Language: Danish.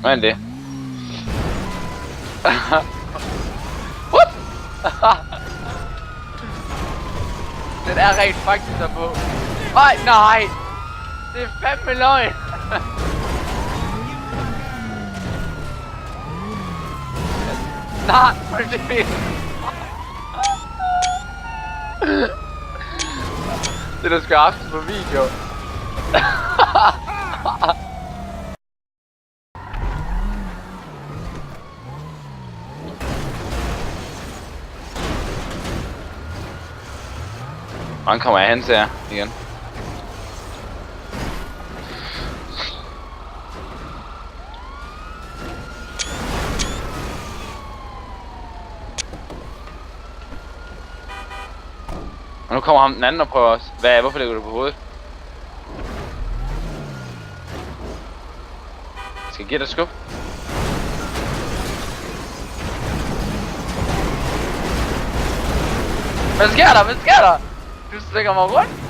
Hvad er det? What? Den er rent faktisk der på. Ej, nej! Det er fandme løgn! Nej, for det det der skal aften på video. Han kommer hen til jer igen. Og nu kommer ham den anden og prøver os. Hvorfor ligger du på hovedet? Skal jeg give dig skub? Hvad sker der? Hvad sker der? Du stikker mig rundt?